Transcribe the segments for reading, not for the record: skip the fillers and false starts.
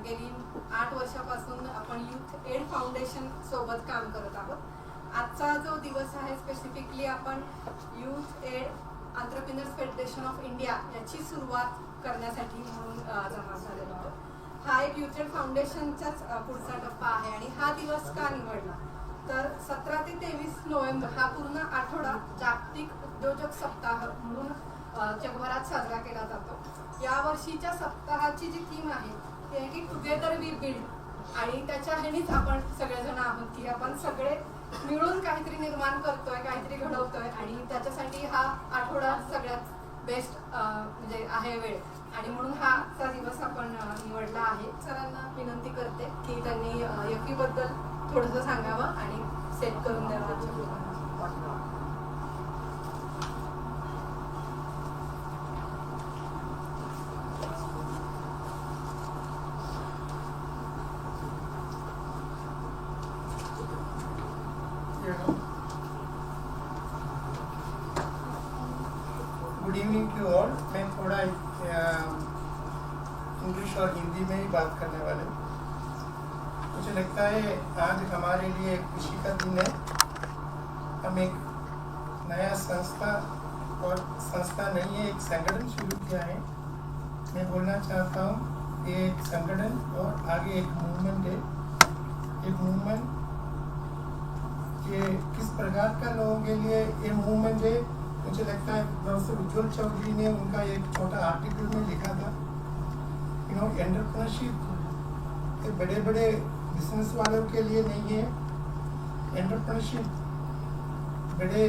गेली 8 वर्षापासून आपण यूथ एड फाउंडेशन सोबत काम करत आहोत. आजचा जो दिवस आहे स्पेसिफिकली आपण youth aid entrepreneurs federation of India याची सुरुवात करण्यासाठी म्हणून जमा झालेलो आहोत. हा एक यूथ एड फाउंडेशनचाच पुढचा टप्पा आहे आणि हा दिवस का निवडला तर 17 ते 23 नोव्हेंबर हा पूर्ण आठवडा जागतिक उद्योजक सप्ताह म्हणून जगभरात साजरा केला जातो. या वर्षीच्या सप्ताहाची जी थीम आहे ती आहे की टुगेदर वी बिल्ड आणि त्याच्या ह्यानीच आपण सगळेजण आहोत की आपण सगळे मिळून काहीतरी निर्माण करतोय, काहीतरी घडवतोय आणि त्याच्यासाठी हा आठवडा सगळ्यात बेस्ट म्हणजे आहे वेळ आणि म्हणून हाचा दिवस आपण निवडला आहे. सरांना विनंती करते की त्यांनी यफी बद्दल थोडंसं सांगावं आणि सेट करून द्यावं आमच्या लोकांना. Good evening to all. मैं थोड़ा इंग्लिश और हिंदी में ही बात करने वाले हूँ. मुझे लगता है आज हमारे लिए एक खुशी का दिन है. हम एक नया संस्था और संस्था नहीं है, एक संगठन शुरू किया है. मैं बोलना चाहता हूँ ये एक संगठन और आगे एक मूवमेंट है. एक मूवमेंट ये किस प्रकार का लोगों के लिए ये मूवमेंट है. मुझे लगता है प्रोफेसर उज्ज्वल चौधरी ने उनका एक छोटा आर्टिकल में लिखा था. एंटरप्रेन्योरशिप ये बड़े बड़े बिजनेस वालों के लिए नहीं है. एंटरप्रेन्योरशिप बड़े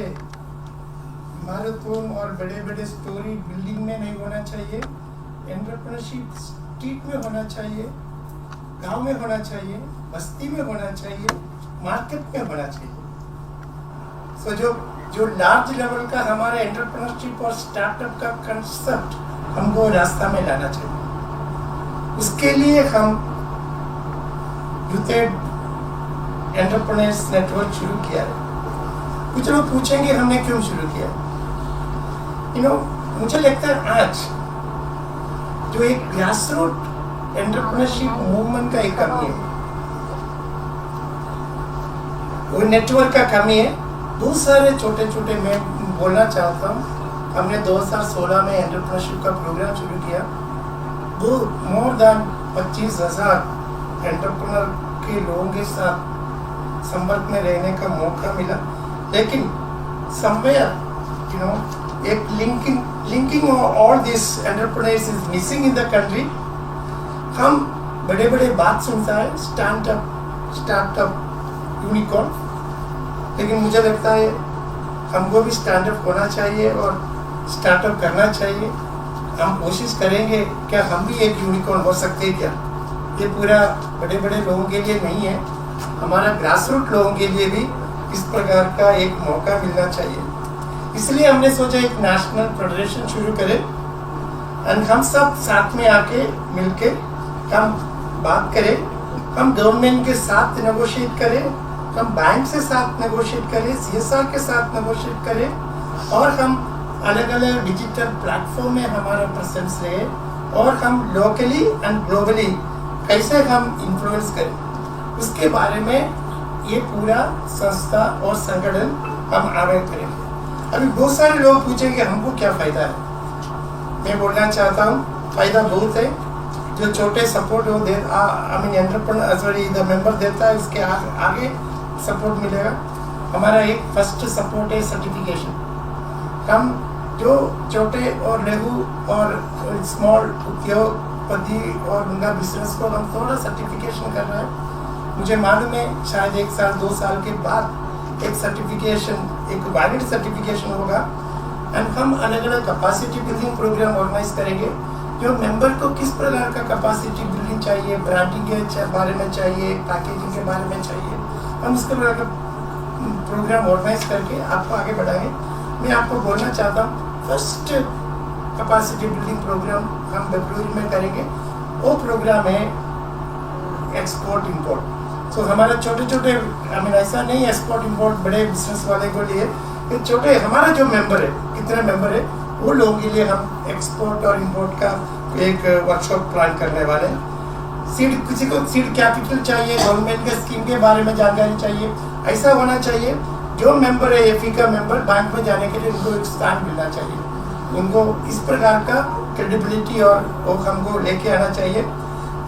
इमारतों और बड़े बड़े स्टोरी बिल्डिंग में नहीं होना चाहिए. एंटरप्रेन्योरशिप स्ट्रीट में होना चाहिए, गांव में होना चाहिए, बस्ती में होना चाहिए, मार्केट में होना चाहिए. सो जो लार्ज लेवल का हमारा एंटरप्रेन्योरशिप और स्टार्टअप का कंसेप्ट हमको रास्ता में लाना चाहिए. उसके लिए हम यूथ एड एंटरप्रेन्योर्स नेटवर्क शुरू किया है. कुछ लोग पूछेंगे हमने क्यों शुरू किया. मुझे लगता है आज जो एक ग्रास रूट एंटरप्रेन्योरशिप मूवमेंट का एक कमी है, वो नेटवर्क का कमी है. बहुत सारे छोटे छोटे मैं बोलना चाहता हूँ. हमने 2016 में एंटरप्रेन्योरशिप का प्रोग्राम शुरू किया. वो मोर देन 25,000 एंटरप्रेन्योर के लोगों के साथ संपर्क में रहने का मौका मिला. लेकिन समवेयर एक linking all this entrepreneurs is missing in the country. हम बड़े बड़े बात सुनता है स्टार्टअप यूनिकॉर्न, लेकिन मुझे लगता है हमको भी स्टैंडअप होना चाहिए और स्टार्टअप करना चाहिए. हम कोशिश करेंगे क्या हम भी एक यूनिकॉर्न हो सकते हैं क्या. ये पूरा बड़े बड़े लोगों के लिए नहीं है, हमारा ग्रास रूट लोगों के लिए भी इस प्रकार का एक मौका मिलना चाहिए. इसलिए हमने सोचा एक नेशनल फेडरेशन शुरू करें और हम सब साथ में आके मिलके हम बात करें. हम गवर्नमेंट के साथ नेगोशिएट करें, हम बैंक से साथ नेगोशिएट करें, CSR के साथ नेगोशिएट करें और हम अलग अलग डिजिटल प्लेटफॉर्म में हमारा प्रेजेंस रहे और हम लोकली एंड ग्लोबली कैसे हम इन्फ्लुएंस करें उसके बारे में ये पूरा संस्था और संगठन हम आगे करेंगे. अभी बहुत सारे लोग पूछेंगे हमको क्या फ़ायदा है. मैं बोलना चाहता हूँ फ़ायदा बहुत है. जो छोटे सपोर्ट हो दे एंटरप्रेन्योर सॉरी द मेंबर देता है उसके आगे सपोर्ट मिलेगा. हमारा एक फर्स्ट सपोर्ट है सर्टिफिकेशन. हम जो छोटे और लघु और स्मॉल उद्योगपति और उनका बिजनेस को हम थोड़ा सर्टिफिकेशन कर रहे हैं. मुझे मालूम है शायद 1 साल 2 साल के बाद एक सर्टिफिकेशन एक वैलिड सर्टिफिकेशन होगा एंड हम अलग अलग कैपेसिटी बिल्डिंग प्रोग्राम ऑर्गेनाइज करेंगे. जो मेंबर को किस प्रकार का कैपेसिटी बिल्डिंग चाहिए, ब्रांडिंग के बारे में चाहिए, पैकेजिंग के बारे में चाहिए, हम इसके प्रकार का प्रोग्राम ऑर्गेनाइज करके आपको आगे बढ़ाएंगे. मैं आपको बोलना चाहता हूँ फर्स्ट कैपेसिटी बिल्डिंग प्रोग्राम हम फरवरी में करेंगे. वो प्रोग्राम है एक्सपोर्ट इंपोर्ट. सो हमारे छोटे छोटे ऐसा नहीं एक्सपोर्ट इंपोर्ट बड़े बिजनेस वाले को लिए, ये छोटे हमारा जो मेंबर है कितने मेंबर है वो लोगों के लिए हम एक्सपोर्ट और इंपोर्ट का एक वर्कशॉप प्लान करने वाले हैं. सीड, किसी को सीड कैपिटल चाहिए, गवर्नमेंट के स्कीम के बारे में जानकारी चाहिए, ऐसा होना चाहिए। जो मेंबर है एफी का मेंबर, बैंक में जाने के लिए उनको एक स्थान मिलना चाहिए। उनको इस प्रकार का क्रेडिबिलिटी और वो हमको लेके आना चाहिए।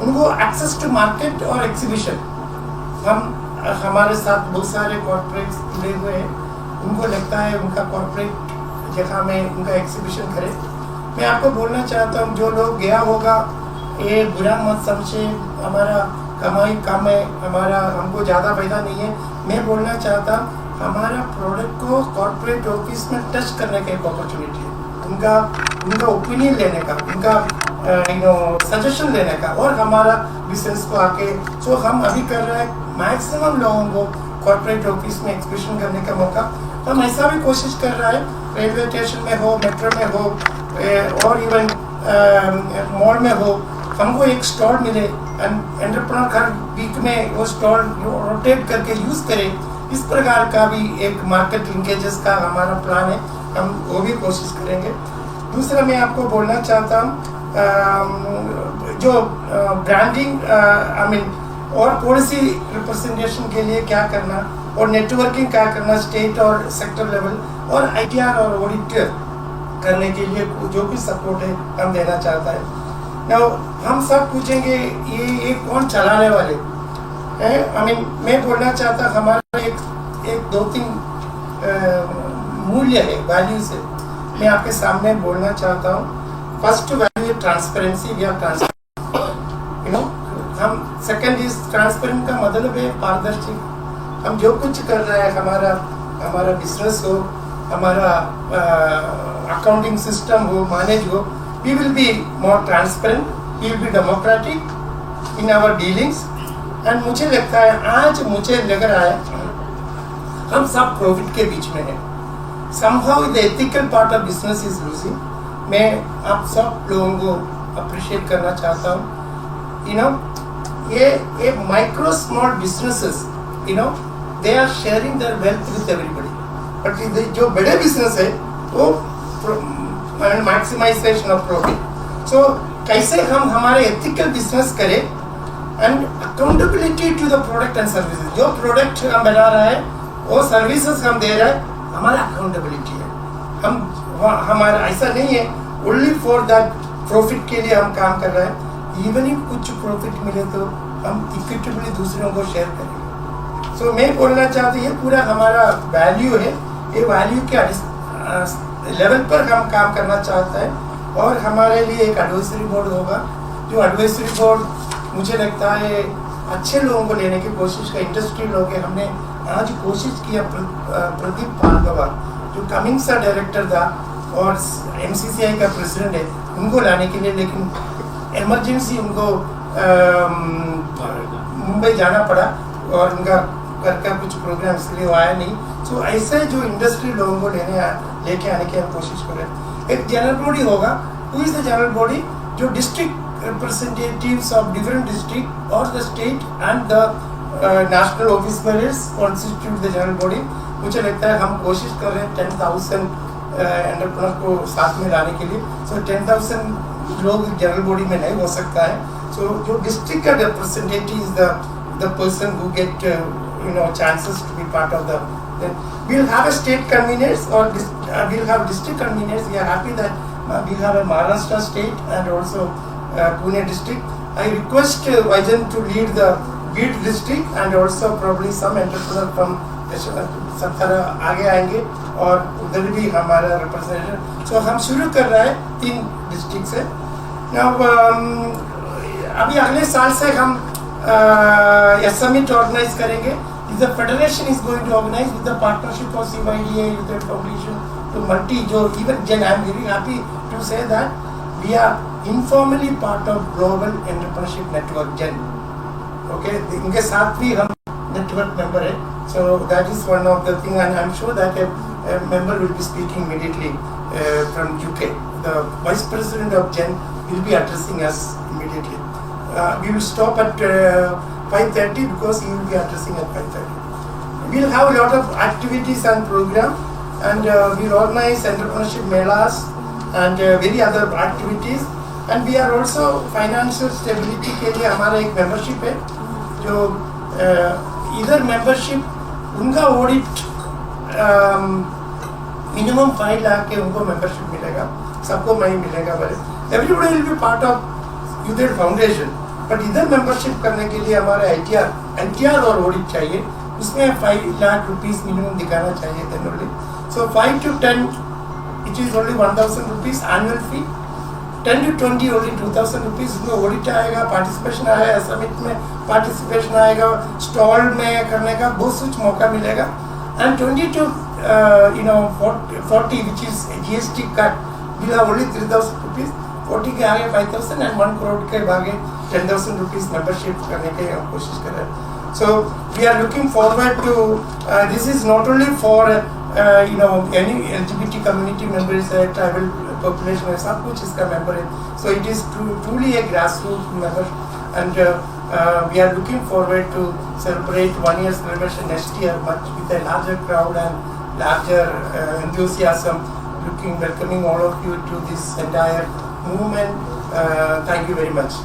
उनको एक्सेस टू मार्केट और एग्जीबिशन, हमारे साथ बहुत सारे कॉर्पोरेट्स जुड़े हुए हैं, उनको लगता है उनका कॉर्पोरेट जगह में उनका एग्जीबिशन करे। मैं आपको बोलना चाहता हूँ, जो लोग गया होगा ये बुरा मत समझे, हमारा कमाई कम है, हमको ज़्यादा फायदा नहीं है। मैं बोलना चाहता हूँ हमारा प्रोडक्ट को कॉर्पोरेट ऑफिस में टच करने का एक अपॉर्चुनिटी है, उनका ओपिनियन लेने का, उनका सजेशन लेने का, और हमारा बिजनेस को आके जो हम अभी कर रहे हैं मैक्सिमम लोगों को कॉर्पोरेट ऑफिस में एग्जीबिशन करने का मौका। हम ऐसा भी कोशिश कर रहा है, रेलवे स्टेशन में हो, मेट्रो में हो, और इवन मॉल में हो, हमको एक स्टॉल मिले, एंटरप्रेन्योर हर वीक में वो स्टॉल रोटेट करके यूज़ करें। इस प्रकार का भी एक मार्केट लिंकेजेस का हमारा प्लान है, हम वो भी कोशिश करेंगे। दूसरा मैं आपको बोलना चाहता हूँ जो ब्रांडिंग और पॉलिसी रिप्रेजेंटेशन के लिए क्या करना, और नेटवर्किंग क्या करना स्टेट और सेक्टर लेवल, और आईटीआर और ऑडिटर करने के लिए जो भी सपोर्ट है हम देना चाहता है। नाउ हम सब पूछेंगे ये कौन चलाने वाले हैं। मैं बोलना चाहता हमारा एक दो तीन मूल्य है, वैल्यूज है, मैं आपके सामने बोलना चाहता हूँ। फर्स्ट वैल्यू है ट्रांसपेरेंसी, वी आर ट्रांसपेरेंट, हम सेकंड इज ट्रांसपेरेंट का मतलब है पारदर्शी। हम जो कुछ कर रहे हैं, हमारा बिजनेस हो, हमारा अकाउंटिंग सिस्टम हो, मैनेज हो, we will be more transparent, we will be democratic in our dealings. And मुझे लगता है, आज मुझे लग रहा है हम सब प्रॉफिट के बीच में हैं। somehow the ethical part of business is losing। मैं आप सब लोगों को अप्रिशिएट करना चाहता हूँ। ये micro small businesses, they are sharing their wealth with everybody, but जो बड़े बिजनेस है वो मैक्सिमाइजेशन ऑफ प्रॉफिट। सो कैसे हम हमारे एथिकल बिजनेस करें and accountability to the product and services. जो प्रोडक्ट हम बना रहा है, वो सर्विसेज हम दे रहे हैं, हमारा अकाउंटेबिलिटी है। हमारा ऐसा नहीं है ओनली फॉर दैट प्रॉफिट के लिए हम काम कर रहे हैं। इवन इफ कुछ प्रॉफिट मिले तो हम इक्विटेबली दूसरों को शेयर करेंगे। सो मैं बोलना चाहता हूँ ये पूरा हमारा वैल्यू है, ये वैल्यू के लेवल पर हम काम करना चाहते हैं। और हमारे लिए एक एडवाइजरी बोर्ड होगा, जो एडवाइजरी बोर्ड मुझे लगता है अच्छे लोगों को लेने की कोशिश का, इंडस्ट्री लोग हैं। हमने आज कोशिश किया, प्रदीप भार्गवा जो कमिंग्स का डायरेक्टर था और एमसीसीआई का प्रेसिडेंट है, उनको लाने के लिए, लेकिन इमरजेंसी उनको मुंबई जाना पड़ा और उनका घर का कुछ प्रोग्राम, इसलिए वो आया नहीं। सो ऐसे जो इंडस्ट्री लोगों को लेके आने की हम कोशिश कर रहे हैं। एक जनरल बॉडी होगा, who is the general body, जो district representatives of different district और the state and the national officers constitute the general body. मुझे लगता है हम कोशिश कर रहे हैं 10,000 एंटरप्रेन्योर को साथ में लाने के लिए। सो 10,000 लोग जनरल बॉडी में नहीं हो सकता है। सो जो डिस्ट्रिक्ट का representative is the person who get chances to be part of the, then we'll have a state conveners or we'll have district conveners. We are happy that we have a Maharashtra state and also Pune district. I request Vajan to lead the Bid district and also probably some entrepreneur from Satara आगे आएंगे और उधर भी हमारा representative. सो हम शुरू कर रहे हैं 3 डिस्ट्रिक्ट से। अभी अगले साल से हम समिट ऑर्गेनाइज करेंगे। The federation is going to organize with the partnership of CYDA, with the foundation to multi, जो even Gen, I am very happy to say that we are informally part of Global Entrepreneurship Network Gen. Okay, इनके साथ भी हम network member है. So that is one of the thing, and I am sure that a member will be speaking immediately from UK. The vice president of Gen will be addressing us immediately. We will stop at 5:30 because he will be addressing at 5:30. We will have a lot of activities and program, and we will organize entrepreneurship melas and very other activities. And we are also financial stability के लिए हमारा एक membership है जो इधर membership उनका audit minimum 5 lakh के उनको मेंबरशिप मिलेगा, सबको नहीं मिलेगा। बड़े everybody will be part of youth aid foundation, but इधर मेंबरशिप करने के लिए हमारे एनटीआर और ऑडिट चाहिए, उसमें 5 लाख रुपीस मिनिमम दिखाना चाहिए then only. So 5 to 10 it is only 1000 rupees annual fee, 10 to 20 only 2000 rupees. इसमें ऑडिट आएगा, पार्टिसिपेशन आएगा, समिट में पार्टिसिपेशन आएगा, स्टॉल में करने का बहुत कुछ मौका मिलेगा। And 20 to 40 which is GST cut will have only 3000 rupees, 40 के आगे 5000 एंड 1 करोड़ के आगे 10,000 रुपीस मेंबरशिप करने की हम कोशिश कर रहे हैं। So we are looking forward to this is not only for any LGBT community members, tribal population है, सब कुछ इसका member है। So it is truly a grassroots member, and we are looking forward to celebrate 1 year celebration next year, but with a larger crowd and larger enthusiasm. Welcoming all of you to this entire movement. Thank you very much.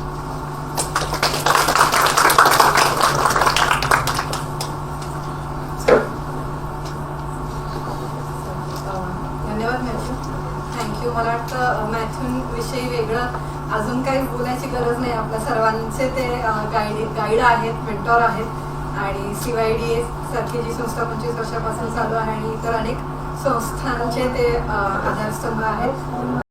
धन्यवाद Matthew, thank you. मला वाटतं मॅथ्यूविषयी वेगळं अजून काही बोलायची गरज नाही. आपल्या सर्वांचे ते गाईड आहेत, मेंटॉर आहेत, आणि CYDA सारखी जी संस्था 25 वर्षापासून चालू आहे आणि इतर अनेक संस्थांचे ते आधारस्तंभ आहेत.